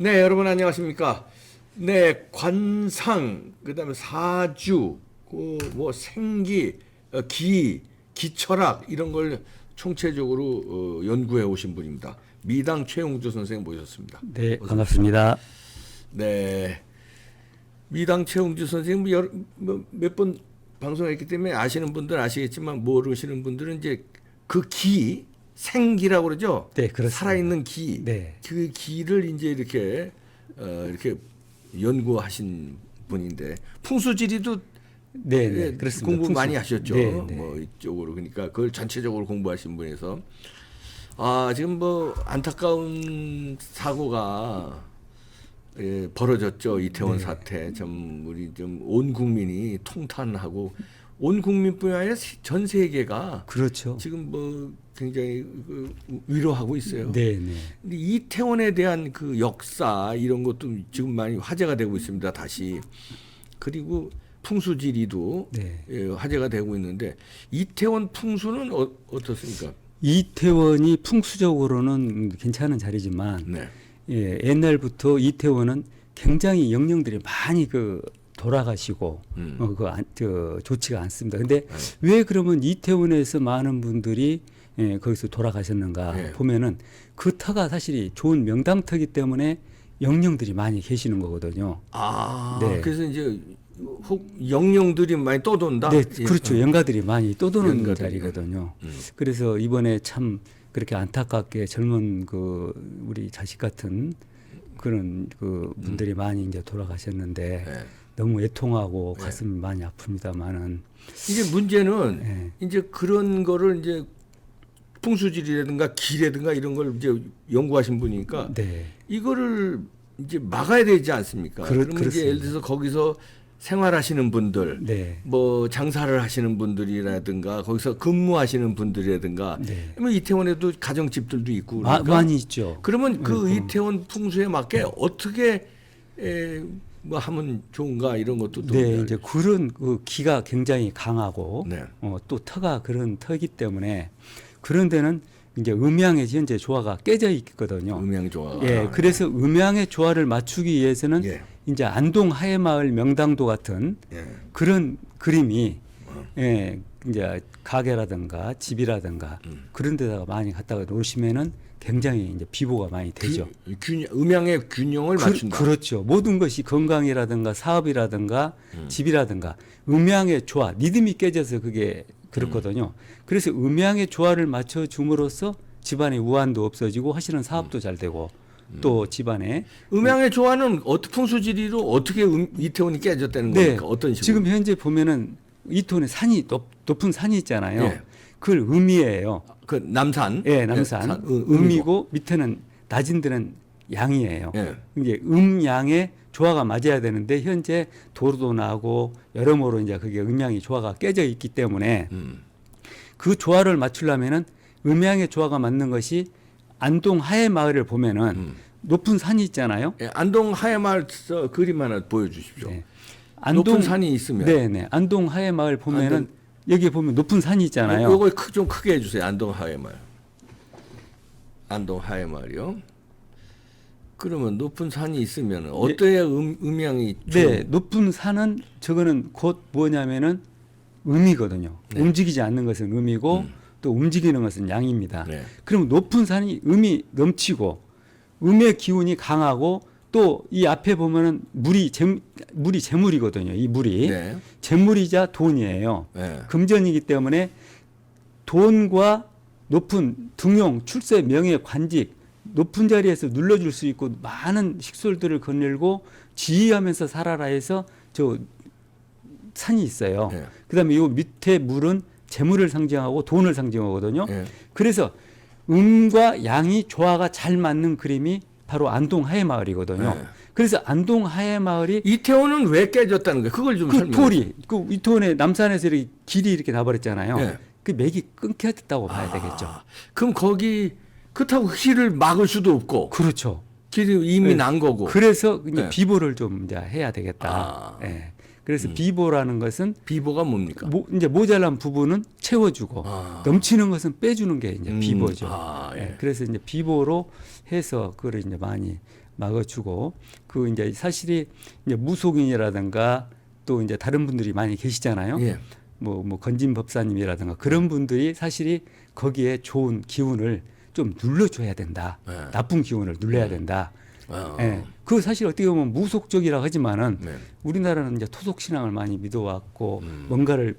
네, 여러분 안녕하십니까? 네, 관상, 그다음에 사주, 뭐 생기, 기철학 이런 걸 총체적으로 연구해 오신 분입니다. 미당 최용주 선생님 모셨습니다. 네, 어서 반갑습니다. 네, 미당 최용주 선생님 몇 번 방송했기 때문에 아시는 분들 아시겠지만 모르시는 분들은 이제 그 생기라고 그러죠. 네, 그렇습니다. 살아있는 기, 네. 그 기를 이제 이렇게 연구하신 분인데 풍수지리도 네, 네, 예, 그렇습니다. 공부 많이 하셨죠. 네, 네. 뭐 이쪽으로 그러니까 그걸 전체적으로 공부하신 분에서 지금 뭐 안타까운 사고가 벌어졌죠. 이태원 네. 사태. 좀 우리 좀 온 국민이 통탄하고 온 국민뿐만 아니라 전 세계가 그렇죠. 지금 뭐 굉장히 위로하고 있어요. 네, 네. 근데 이태원에 대한 그 역사 이런 것도 지금 많이 화제가 되고 있습니다. 다시 그리고 풍수지리도 네. 화제가 되고 있는데 이태원 풍수는 어떻습니까? 이태원이 풍수적으로는 괜찮은 자리지만 네. 옛날부터 이태원은 굉장히 영령들이 많이 돌아가시고 좋지가 않습니다. 근데 왜 그러면 이태원에서 많은 분들이 거기서 돌아가셨는가 네. 보면은 그 터가 사실 좋은 명당터기 때문에 영령들이 많이 계시는 거거든요. 네. 그래서 이제 혹 영령들이 많이 떠돈다. 네, 예. 그렇죠. 연가들이 많이 떠도는 연가들이. 자리거든요. 그래서 이번에 참 그렇게 안타깝게 젊은 우리 자식 같은 그런 분들이 많이 이제 돌아가셨는데 네. 너무 애통하고 가슴이 많이 아픕니다만은 이제 문제는 네. 이제 그런 거를 이제 풍수지리라든가 기라든가 이런 걸 이제 연구하신 분이니까 네. 이거를 이제 막아야 되지 않습니까? 그러면 이제 그렇습니다. 예를 들어서 거기서 생활하시는 분들, 네. 뭐 장사를 하시는 분들이라든가 거기서 근무하시는 분들이라든가, 네. 뭐 이태원에도 가정집들도 있고 그러니까 많이 있죠. 그러면 그 이태원 풍수에 맞게 어떻게 뭐 하면 좋은가 이런 것도 또 네, 이제 그런 기가 굉장히 강하고 네. 또 터가 그런 터이기 때문에 그런 데는 이제 음양의 현재 조화가 깨져 있거든요. 음향 좋아. 예, 그래서 음양의 조화를 맞추기 위해서는 예. 이제 안동 하회마을 명당도 같은 예. 그런 그림이 이제 가게라든가 집이라든가 그런 데다가 많이 갖다가 놓으시면은 굉장히 이제 비보가 많이 되죠. 음양의 균형을 맞춘다. 그렇죠. 모든 것이 건강이라든가 사업이라든가 집이라든가 음양의 조화, 리듬이 깨져서 그게 그렇거든요. 그래서 음양의 조화를 맞춰 줌으로써 집안의 우환도 없어지고 하시는 사업도 잘 되고 또 집안에 음양의 조화는 풍수지리로 어떻게 이태원이 깨졌다는 네, 겁니까? 어떤 식으로? 지금 현재 보면은 이태원에 산이 높은 산이 있잖아요. 예. 그걸 음이에요. 그 남산. 예, 남산. 음이고 밑에는 낮은 데는 양이에요. 예. 이게 음양의 조화가 맞아야 되는데 현재 도로도 나고 여러모로 이제 그게 음양의 조화가 깨져 있기 때문에 그 조화를 맞추려면은 음양의 조화가 맞는 것이 안동 하회마을을 보면은 높은 산이 있잖아요. 예, 안동 하회마을 그림 하나 보여주십시오. 네. 높은 산이 있으면. 네네. 안동 하회마을 보면은 여기 보면 높은 산이 있잖아요. 이걸 좀 크게 해주세요. 안동 하회마을. 안동 하회마을이요. 그러면 높은 산이 있으면 어때야 음양이 네, 높은 산은 저거는 곧 뭐냐면은 음이거든요. 네. 움직이지 않는 것은 음이고 또 움직이는 것은 양입니다. 네. 그럼 높은 산이 음이 넘치고 음의 기운이 강하고 또 이 앞에 보면은 물이 재물이거든요. 이 물이 네. 재물이자 돈이에요. 네. 금전이기 때문에 돈과 높은 등용, 출세, 명예, 관직 높은 자리에서 눌러줄 수 있고 많은 식솔들을 거닐고 지휘하면서 살아라 해서 저 산이 있어요. 네. 그다음에 이 밑에 물은 재물을 상징하고 돈을 상징하거든요. 네. 그래서 음과 양이 조화가 잘 맞는 그림이 바로 안동 하회마을이거든요. 네. 그래서 안동 하회마을이 이태원은 왜 깨졌다는 거예요? 그걸 좀 설명해. 돌이 이태원의 남산에서 이렇게 길이 이렇게 나버렸잖아요. 네. 그 맥이 끊겼다고 봐야 되겠죠. 그럼 거기 그렇다고 길을 막을 수도 없고 그렇죠. 길이 이미 네. 난 거고. 그래서 이제 네. 비보를 좀 이제 해야 되겠다. 예. 그래서 비보라는 것은 비보가 뭡니까? 이제 모자란 부분은 채워주고 넘치는 것은 빼주는 게 이제 비보죠. 예. 예. 그래서 이제 비보로 해서 그걸 이제 많이 막아주고 그 이제 사실이 이제 무속인이라든가 또 이제 다른 분들이 많이 계시잖아요. 예. 뭐 건진 법사님이라든가 그런 분들이 사실이 거기에 좋은 기운을 좀 눌러줘야 된다. 네. 나쁜 기운을 눌러야 된다. 아. 예. 그 사실 어떻게 보면 무속적이라 하지만은 네. 우리나라는 이제 토속 신앙을 많이 믿어왔고 뭔가를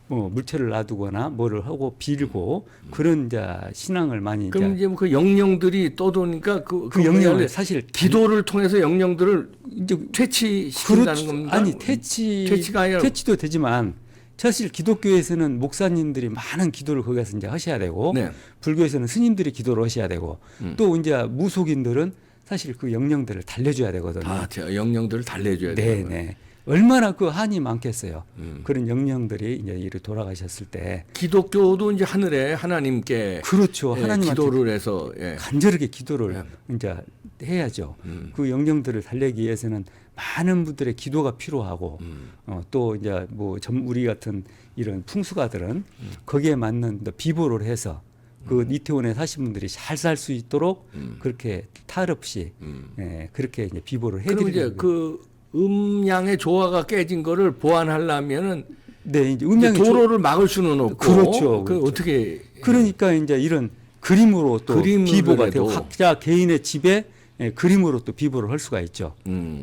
뭐 물체를 놔두거나 뭐를 하고 빌고 그런 이제 신앙을 많이 그럼 이제 그 영령들이 떠도니까 그 그 영령을 뭐냐, 사실 기도를 통해서 영령들을 이제 퇴치시킨다는 그렇죠. 겁니까? 아니 퇴치가 아니라 퇴치도 되지만 사실 기독교에서는 목사님들이 많은 기도를 거기서 이제 하셔야 되고 네. 불교에서는 스님들이 기도를 하셔야 되고 또 이제 무속인들은 사실 그 영령들을 달래줘야 되거든요. 다 영령들을 달래줘야 네, 되는 거예요. 네. 얼마나 그 한이 많겠어요. 그런 영령들이 이제 이렇게 돌아가셨을 때 기독교도 이제 하늘에 하나님께 그렇죠. 예, 하나님한테 기도를 해서 예. 간절하게 기도를 이제 해야죠. 그 영령들을 달래기 위해서는 많은 분들의 기도가 필요하고 또 이제 뭐 우리 같은 이런 풍수가들은 거기에 맞는 비보를 해서 그 이태원에 사신 분들이 잘 살 수 있도록 그렇게 탈 없이 예, 그렇게 이제 비보를 그럼 이제 해드리는 그 음양의 조화가 깨진 거를 보완하려면은 네, 이제 음양의 도로를 막을 수는 없고 그렇죠. 그 어떻게 그러니까 이제 이런 그림으로 또 그림으로 비보가 해도. 되고 각자 개인의 집에 예, 그림으로 또 비보를 할 수가 있죠.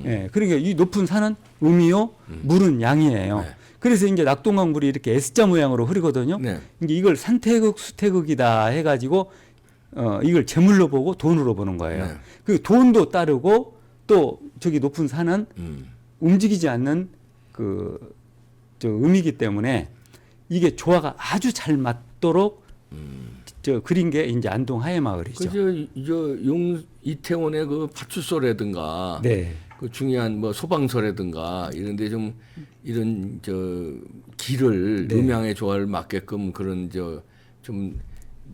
예, 그러니까 이 높은 산은 음이요, 물은 양이에요. 네. 그래서 이제 낙동강 물이 이렇게 S자 모양으로 흐르거든요. 네. 이제 이걸 산태극, 수태극이다 해가지고 이걸 제물로 보고 돈으로 보는 거예요. 네. 그 돈도 따르고 또 저기 높은 산은 움직이지 않는 저 음이기 때문에 이게 조화가 아주 잘 맞도록 저 그린 게 이제 안동 하회마을이죠. 그저 이태원의 그 파출소라든가 네. 그 중요한 뭐 소방서라든가 이런데 좀 이런 저 길을 네. 음양의 조화를 맞게끔 그런 저 좀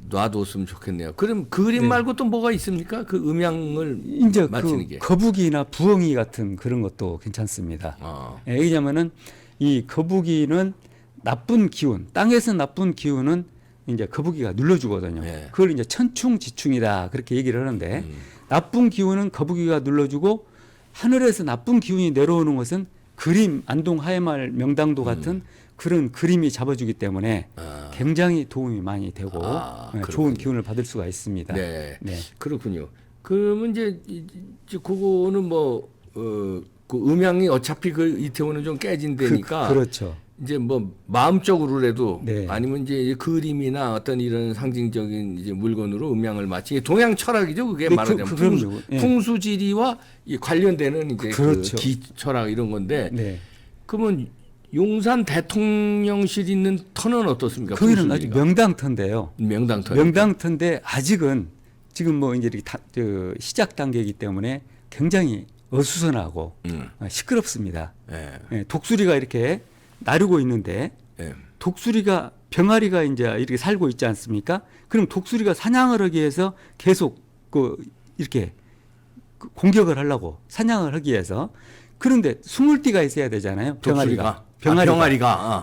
놔뒀으면 좋겠네요. 그럼 그림 네. 말고 또 뭐가 있습니까? 그 음양을 이제 맞추는 그 게. 거북이나 부엉이 같은 그런 것도 괜찮습니다. 아. 예, 왜냐면은 이 거북이는 나쁜 기운, 땅에서 나쁜 기운은 이제 거북이가 눌러주거든요. 네. 그걸 이제 천충지충이다 그렇게 얘기를 하는데 나쁜 기운은 거북이가 눌러주고 하늘에서 나쁜 기운이 내려오는 것은 그림 안동 하회마을 명당도 같은 그런 그림이 잡아주기 때문에 굉장히 도움이 많이 되고 예, 좋은 기운을 받을 수가 있습니다. 네. 네. 그렇군요. 그러면 이제 그거는 그 음양이 어차피 그 이태원은 좀 깨진 데니까 그렇죠. 이제 뭐 마음적으로라도 네. 아니면 이제 그림이나 어떤 이런 상징적인 이제 물건으로 음양을 맞추기 동양 철학이죠. 그게 네, 말하자면 그럼요. 예. 풍수지리와 이 관련되는 이제 그렇죠. 그 기철학 이런 건데 네. 그러면 용산 대통령실 있는 터는 어떻습니까? 거기는 아주 풍수지리가? 명당터인데요. 명당터. 명당터인데 아직은 지금 뭐 이제 이렇게 시작 단계이기 때문에 굉장히 어수선하고 시끄럽습니다. 예. 예, 독수리가 이렇게 나르고 있는데 예. 독수리가 병아리가 이제 이렇게 살고 있지 않습니까? 그럼 독수리가 사냥을 하기 위해서 계속 이렇게 공격을 하려고 사냥을 하기 위해서 그런데 스물띠가 있어야 되잖아요. 병아리가.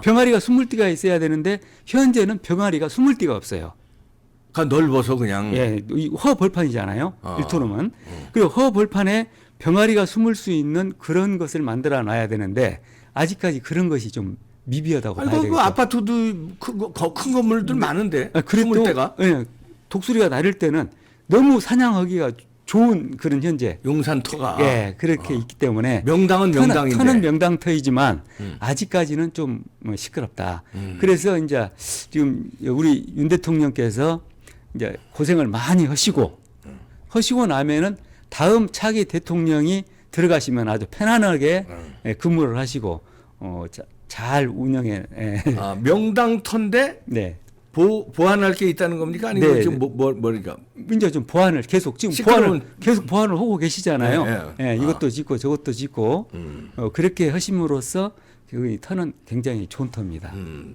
병아리가 스물띠가 있어야 되는데 현재는 병아리가 스물띠가 없어요. 넓어서 그냥. 예, 이 허벌판이잖아요. 일토름은. 그리고 허벌판에 병아리가 숨을 수 있는 그런 것을 만들어 놔야 되는데 아직까지 그런 것이 좀 미비하다고 봐야 되겠죠. 그 아파트도 큰 건물들 많은데. 그래도 때가 예, 독수리가 나를 때는 너무 사냥하기가 좋은 그런 현재 용산터가 예, 그렇게 있기 때문에 명당은 명당인데 터는 명당터이지만 아직까지는 좀 시끄럽다. 그래서 이제 지금 우리 윤 대통령께서 이제 고생을 많이 하시고 나면은 다음 차기 대통령이 들어가시면 아주 편안하게 예, 근무를 하시고 잘 운영해. 예. 명당터인데 네. 보완할 게 있다는 겁니까? 아니면 네. 지금 뭐니까? 이제 좀 보완을 계속 지금 계속 보완을 하고 계시잖아요. 예, 이것도 짓고 저것도 짓고 그렇게 하심으로써 그 터는 굉장히 좋은 터입니다.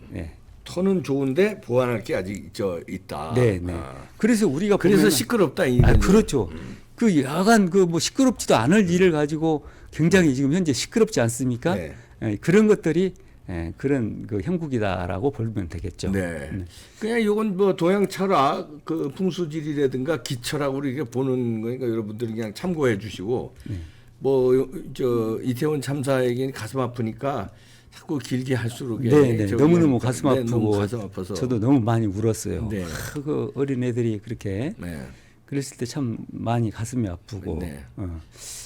네. 터는 좋은데 보완할 게 아직 있다. 네, 네. 그래서 우리가 그래서 보면은, 시끄럽다 이. 그렇죠. 그 야간 뭐 시끄럽지도 않을 일을 가지고 굉장히 지금 현재 시끄럽지 않습니까? 네. 예, 그런 것들이 예, 그런 그 형국이다라고 보면 되겠죠. 네. 그냥 이건 뭐 동양 철학 그 풍수지리라든가 기철학으로 이렇게 보는 거니까 여러분들이 그냥 참고해 주시고 뭐 저 이태원 참사 얘기는 가슴 아프니까 자꾸 길게 할수록 네, 네. 저기 너무너무 가슴 네, 아프고 너무 가슴 아파서 저도 너무 많이 울었어요. 네. 그 어린 애들이 그렇게 네. 그랬을 때 참 많이 가슴이 아프고. 네.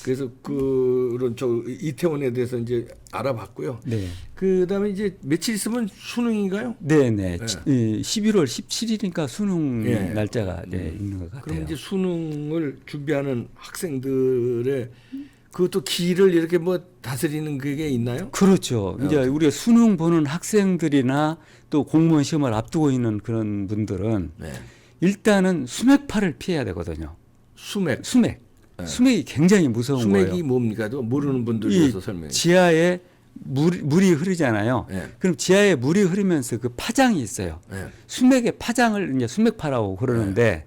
그래서 그런 저 이태원에 대해서 이제 알아봤고요. 네. 그다음에 이제 며칠 있으면 수능인가요? 네, 네. 11월 17일이니까 수능 예. 날짜가 있는 것 같아요. 그럼 이제 수능을 준비하는 학생들의 그것도 기를 이렇게 뭐 다스리는 그게 있나요? 그렇죠. 이제 우리가 수능 보는 학생들이나 또 공무원 시험을 앞두고 있는 그런 분들은 네. 일단은 수맥파를 피해야 되거든요. 수맥. 수맥이 굉장히 무서운 수맥이 거예요. 뭡니까? 또 모르는 분들 이 위해서 설명해. 지하에 물이 흐르잖아요. 네. 그럼 지하에 물이 흐르면서 그 파장이 있어요. 네. 수맥의 파장을 이제 수맥파라고 그러는데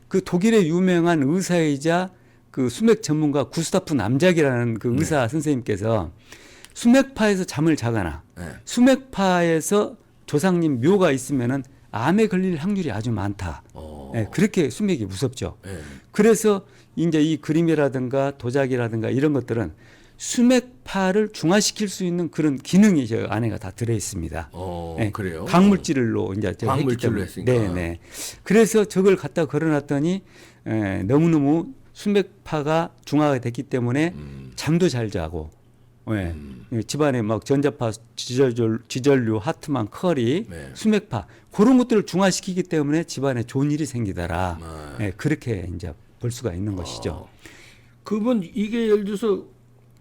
그 독일의 유명한 의사이자 그 수맥 전문가 구스타프 남작이라는 그 의사 선생님께서 수맥파에서 잠을 자거나 네. 수맥파에서 조상님 묘가 있으면은 암에 걸릴 확률이 아주 많다. 네, 그렇게 수맥이 무섭죠. 네. 그래서 이제 이 그림이라든가 도자기라든가 이런 것들은 수맥파를 중화시킬 수 있는 그런 기능이 저 안에가 다 들어 있습니다. 그래요? 광물질로 이제 광물질로 했으니까. 네네. 그래서 저걸 갖다 걸어놨더니 너무너무 수맥파가 중화가 됐기 때문에 잠도 잘 자고, 집안에 막 전자파, 지전류, 하트만, 커리, 네. 수맥파 그런 것들을 중화시키기 때문에 집안에 좋은 일이 생기더라. 그렇게 이제 볼 수가 있는 것이죠. 그분 이게 예를 들어서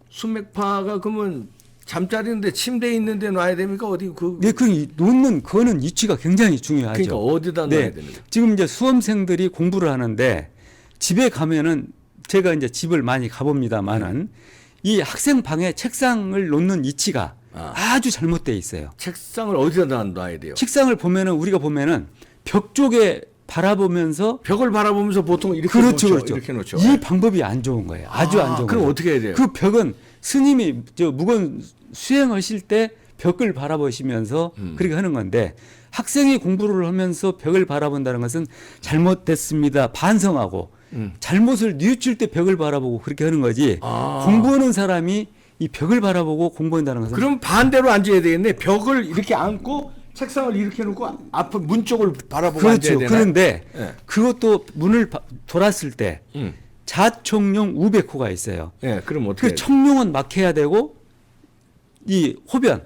수맥파가 그러면 잠자리인데 침대에 있는데 놔야 됩니까? 어디 그 네, 그 놓는 거는 위치가 굉장히 중요하죠. 그러니까 어디다 놔야 됩니까? 지금 이제 수험생들이 공부를 하는데 집에 가면은 제가 이제 집을 많이 가봅니다만은 이 학생 방에 책상을 놓는 위치가 아주 잘못되어 있어요. 책상을 어디다 놔야 돼요? 책상을 보면은 우리가 보면은 벽 쪽에 바라보면서 벽을 바라보면서 보통 이렇게 그렇죠, 놓죠. 그렇죠. 이렇게 놓죠. 이 방법이 안 좋은 거예요. 아주 안 좋은 그럼 거예요. 어떻게 해야 돼요? 그 벽은 스님이 저 무건 수행하실 때 벽을 바라보시면서 그렇게 하는 건데 학생이 공부를 하면서 벽을 바라본다는 것은 잘못됐습니다. 반성하고 잘못을 뉘우칠 때 벽을 바라보고 그렇게 하는 거지. 공부하는 사람이 이 벽을 바라보고 공부한다는 것은 그럼 반대로 앉아야 되겠네. 벽을 이렇게 앉고 책상을 이렇게 놓고 앞에 문 쪽을 바라보고 앉아야 그렇죠. 되나? 그런데 네. 그것도 문을 돌았을 때 음. 자청룡 우백호가 있어요. 예, 그럼 어떻게 그 해야 돼요? 청룡은 막혀야 되고 이 호변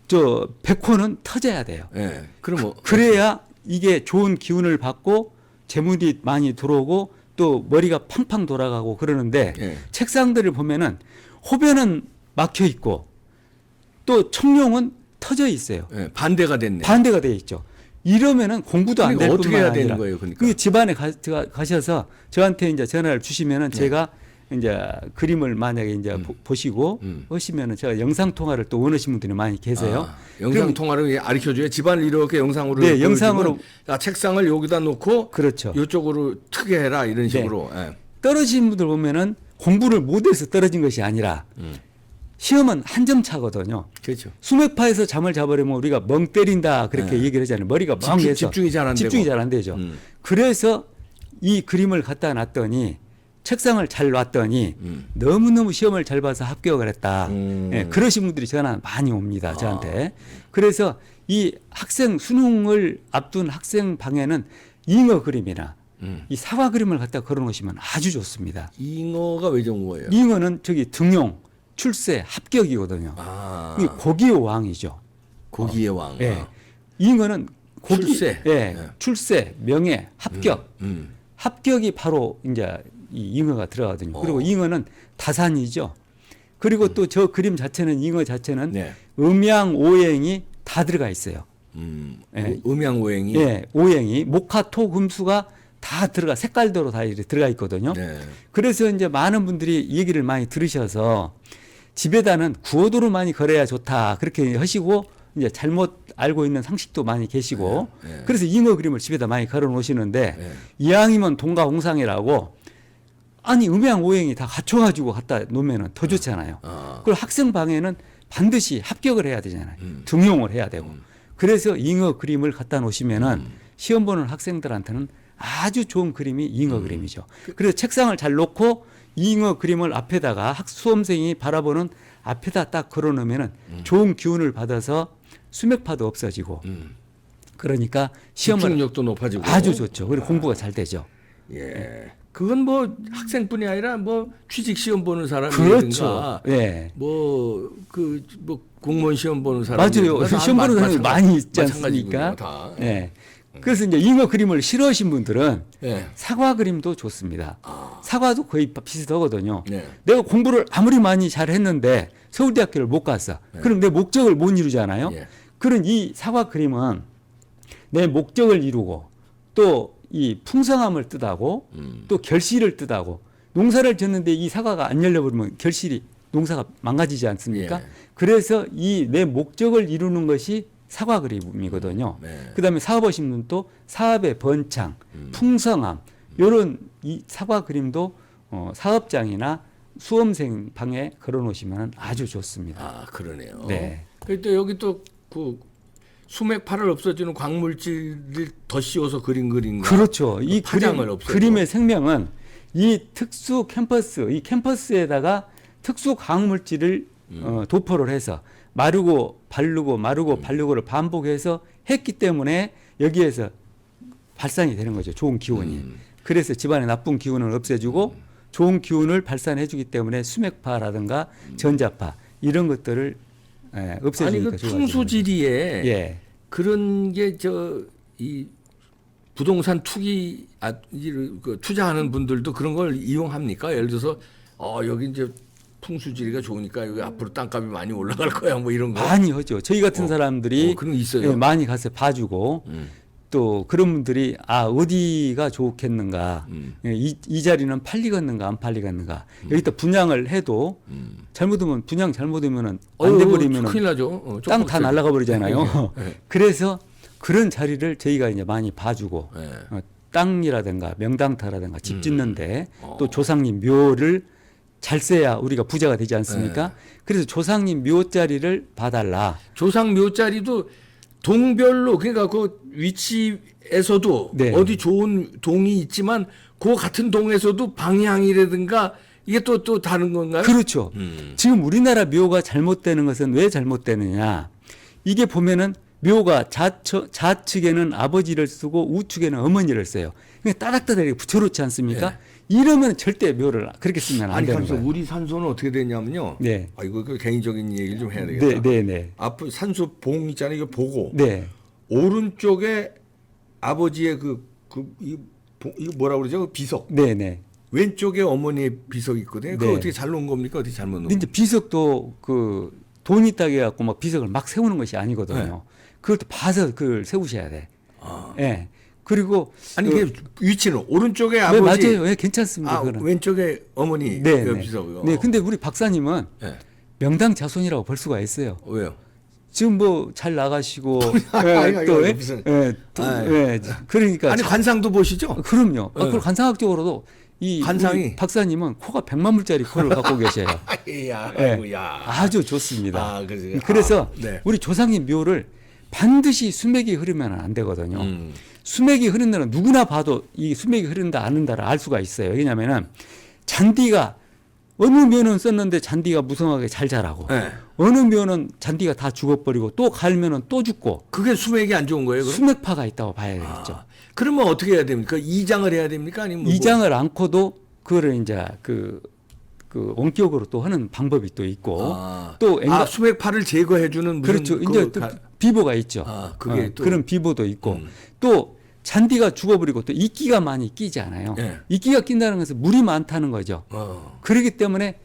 저 백호는 터져야 돼요. 예. 그럼 뭐 그래야 이게 좋은 기운을 받고 재물이 많이 들어오고 또 머리가 팡팡 돌아가고 그러는데 예. 책상들을 보면은 호변은 막혀 있고 또 청룡은 터져 있어요. 예, 반대가 됐네. 반대가 돼 있죠. 이러면은 공부도 안 될 그러니까 어떻게 뿐만 해야 아니라 되는 거예요, 그러니까? 그 집안에 가셔서 저한테 이제 전화를 주시면은 제가 이제 그림을 만약에 이제 보시고 하시면은 제가 영상 통화를 또 원하시는 분들이 많이 계세요. 영상 그럼- 통화를 가르쳐줘요. 집안을 이렇게 영상으로. 네, 보여주면 영상으로. 책상을 여기다 놓고. 그렇죠. 이쪽으로 트게 해라 이런 식으로. 예. 떨어진 분들 보면은 공부를 못해서 떨어진 것이 아니라 시험은 한 점 차거든요. 그렇죠. 수맥파에서 잠을 자버리면 우리가 멍 때린다 그렇게 얘기를 하잖아요. 머리가 멍해서 집중이 잘안 되고. 집중이 잘 안 되죠. 그래서 이 그림을 갖다 놨더니 책상을 잘 놨더니 너무너무 시험을 잘 봐서 합격을 했다. 예, 그러신 분들이 전화 많이 옵니다. 저한테. 그래서 이 학생 수능을 앞둔 학생 방에는 잉어 그림이나 이 사과 그림을 갖다 걸어놓으시면 아주 좋습니다. 잉어가 왜 좋은 거예요? 잉어는 저기 등용, 출세, 합격이거든요. 이게 고기의 왕이죠. 고기의 왕. 예. 잉어는 고기, 출세. 예, 예. 출세, 명예, 합격. 합격이 바로 이제 이 잉어가 들어가거든요. 그리고 잉어는 다산이죠. 그리고 또 저 그림 자체는 잉어 자체는 네. 음양 오행이 다 들어가 있어요. 예. 음양오행이. 예, 오행이 목화토 금수가 다 들어가 색깔대로 다 이렇게 들어가 있거든요. 네. 그래서 이제 많은 분들이 이 얘기를 많이 들으셔서 집에다는 구호도를 많이 걸어야 좋다 그렇게 하시고 이제 잘못 알고 있는 상식도 많이 계시고 네. 그래서 잉어 그림을 집에다 많이 걸어 놓으시는데 네. 이왕이면 동가홍상이라고 아니 음양 오행이 다 갖춰가지고 갖다 놓으면 더 좋잖아요. 그리고 학생 방에는 반드시 합격을 해야 되잖아요. 등용을 해야 되고. 그래서 잉어 그림을 갖다 놓으시면은 시험 보는 학생들한테는 아주 좋은 그림이 잉어 그림이죠. 그래서 책상을 잘 놓고 잉어 그림을 앞에다가 수험생이 바라보는 앞에다 딱 걸어 놓으면은 좋은 기운을 받아서 수맥파도 없어지고 그러니까 시험을 집중력도 높아지고 아주 좋죠. 그리고 공부가 잘 되죠. 예. 그건 뭐 학생뿐이 아니라 뭐 취직 시험 보는 사람이든가 그렇죠. 예. 뭐 공무원 시험 보는 사람 맞아요. 시험 보는 사람이 많이 있지 않습니까? 다. 예. 그래서 이제 잉어 그림을 싫어하신 분들은 예. 사과 그림도 좋습니다. 사과도 거의 비슷하거든요. 네. 내가 공부를 아무리 많이 잘했는데 서울대학교를 못 갔어. 그럼 내 목적을 못 이루잖아요. 예. 그런 이 사과 그림은 내 목적을 이루고 또 이 풍성함을 뜻하고 또 결실을 뜻하고 농사를 짓는데 이 사과가 안 열려버리면 결실이 농사가 망가지지 않습니까? 예. 그래서 이 내 목적을 이루는 것이 사과 그림이거든요. 네. 그다음에 사업하신 분도 사업의 번창, 풍성함 이런 이 사과 그림도 사업장이나 수험생 방에 걸어놓으시면 아주 좋습니다. 아 그러네요. 네. 그때 여기 또 그 수맥파를 없어지는 광물질을 더 씌워서 그린 그림과 그렇죠. 이 파장을 그림, 없애고. 그림의 생명은 이 특수 캠퍼스, 이 캠퍼스에다가 특수 광물질을 도포를 해서 마르고 바르고 마르고 바르고를 반복해서 했기 때문에 여기에서 발산이 되는 거죠. 좋은 기운이. 그래서 집안의 나쁜 기운을 없애주고 좋은 기운을 발산해주기 때문에 수맥파라든가 전자파 이런 것들을 없애주니까 아니 그 좋아지는 풍수지리에 거죠. 예. 그런 게 이 부동산 투기 그 투자하는 분들도 그런 걸 이용합니까? 예를 들어서 여기 이제 풍수지리가 좋으니까 여기 앞으로 땅값이 많이 올라갈 거야 뭐 이런 거. 많이 하죠. 저희 같은 사람들이 그런 게 있어요. 예, 많이 가서 봐주고 또 그런 분들이 어디가 좋겠는가 예, 이 자리는 팔리겠는가 안 팔리겠는가 여기다 분양을 해도 잘못하면 분양 잘못하면은 안 돼버리면은 큰일 나죠. 땅 다 날아가 버리잖아요. 네. 그래서 그런 자리를 저희가 이제 많이 봐주고 네. 땅이라든가 명당터라든가 집 짓는데 또 조상님 묘를 잘 써야 우리가 부자가 되지 않습니까? 그래서 조상님 묘 자리를 봐달라. 조상 묘자리도 동별로 그러니까 그 위치에서도 네. 어디 좋은 동이 있지만 그 같은 동에서도 방향이라든가 이게 또 다른 건가요? 그렇죠. 지금 우리나라 묘가 잘못되는 것은 왜 잘못되느냐? 이게 보면은 묘가 좌측에는 아버지를 쓰고 우측에는 어머니를 써요. 그러니까 따닥따닥 붙여놓지 않습니까? 이러면 절대 묘를 그렇게 쓰면 안 아니 되는 그래서 거예요. 우리 산소는 어떻게 되냐면요. 네. 이거 그 개인적인 얘기를 좀 해야 되겠다. 네. 앞으로 산소 봉 있잖아요. 이거 보고 네. 오른쪽에 아버지의 이거 뭐라 그러죠? 그 비석. 네. 왼쪽에 어머니의 비석이 있거든요. 그거 네. 어떻게 잘 놓은 겁니까? 어떻게 잘못 놓은 근데 이제 비석도 그 돈이 있다고 해갖고 막 비석을 막 세우는 것이 아니거든요. 네. 그걸 또 봐서 그걸 세우셔야 돼. 예. 그리고 아니 그 위치는 오른쪽에 네, 아버지 맞아요. 예, 괜찮습니다. 그거는. 왼쪽에 어머니 네, 그 네. 비석이요. 네, 근데 우리 박사님은 네. 명당 자손이라고 볼 수가 있어요. 왜요? 지금 뭐 잘 나가시고 아니, 또 아니, 무슨. 그러니까 아니 관상도 보시죠? 그럼요. 그리고 관상학적으로도 이 관상이. 우리 박사님은 코가 100만 불짜리 코를 갖고 계셔요. 야, 예. 아이고야. 아주 좋습니다. 아, 그러세요? 그래서 네. 우리 조상님 묘를 반드시 수맥이 흐르면 안 되거든요. 수맥이 흐른 데는 누구나 봐도 이 수맥이 흐른다 안 흐른다를 알 수가 있어요. 왜냐하면은 잔디가 어느 묘는 썼는데 잔디가 무성하게 잘 자라고 네. 어느 묘는 잔디가 다 죽어버리고 또 갈면은 또 죽고 그게 수맥이 안 좋은 거예요, 그럼? 수맥파가 있다고 봐야 되겠죠. 그러면 어떻게 해야 됩니까? 이장을 해야 됩니까? 아니면 뭐 이장을 않고도 그거를 이제 그 원격으로 또 하는 방법이 또 있고 또 수맥파를 제거해 주는 무슨 그렇죠. 이제 또 비보가 있죠. 그게 또 그런 비보도 있고 또 잔디가 죽어버리고 또 이끼가 많이 끼지 않아요. 예. 이끼가 낀다는 것은 물이 많다는 거죠. 그렇기 때문에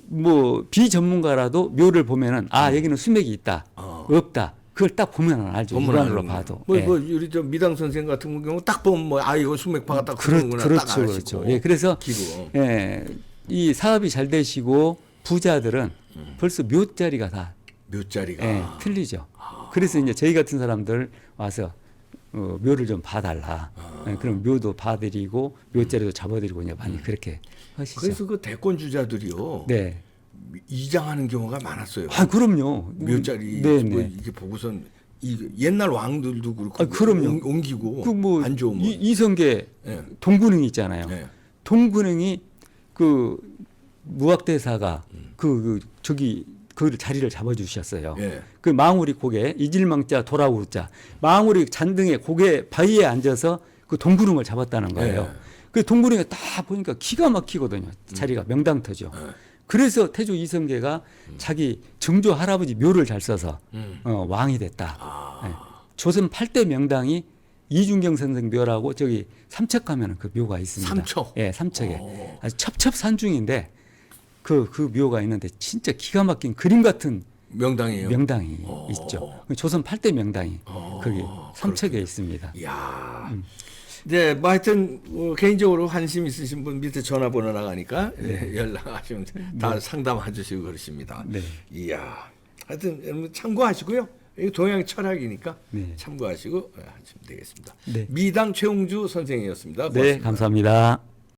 뭐 비전문가라도 묘를 보면은 여기는 수맥이 있다, 없다. 그걸 딱 보면 알죠. 육안으로 봐도. 뭐, 예. 뭐 우리 저 미당 선생 같은 경우 딱 보면 뭐 이거 수맥파가 딱 흐르는구나 딱 그렇죠, 아시고. 그렇죠. 예, 그래서 기로. 이 사업이 잘 되시고 부자들은 벌써 묘자리가 다 묘자리가 틀리죠. 그래서 이제 저희 같은 사람들 와서 묘를 좀 봐달라. 그럼 묘도 봐드리고 묘자리도 잡아드리고 이제 많이 그렇게 하시죠. 그래서 그 대권 주자들이요. 네. 이장하는 경우가 많았어요. 아, 그럼요. 묘자리 네, 뭐 네. 이게 보고선 이 옛날 왕들도 그렇고 아, 그럼요. 옮기고 그 뭐 안 좋으면 이성계 예. 동군흥 있잖아요. 예. 동군흥이 그 무학대사가 저기 그 자리를 잡아주셨어요. 예. 그 망우리 고개 이질망자 돌아오자 망우리 잔등의 고개 바위에 앉아서 그 동군흥을 잡았다는 거예요. 예. 그 동군흥에 딱 보니까 기가 막히거든요. 자리가 명당터죠. 예. 그래서 태조 이성계가 자기 증조 할아버지 묘를 잘 써서 왕이 됐다. 아. 예. 조선 8대 명당이 이중경 선생 묘라고 저기 삼척 가면 그 묘가 있습니다. 삼척? 예, 삼척에. 오. 아주 첩첩산중인데 그 묘가 있는데 진짜 기가 막힌 그림 같은 명당이에요. 명당이 오. 있죠. 조선 8대 명당이 오. 거기 삼척에 있습니다. 이야. 네, 뭐 하여튼 개인적으로 관심 있으신 분 밑에 전화번호 나가니까 예, 연락하시면 다 상담해 주시고 그러십니다. 네. 이야. 하여튼 여러분 참고하시고요. 이거 동양 철학이니까 네. 참고하시고 하시면 되겠습니다. 네. 미당 최홍주 선생이었습니다. 네, 고맙습니다. 감사합니다.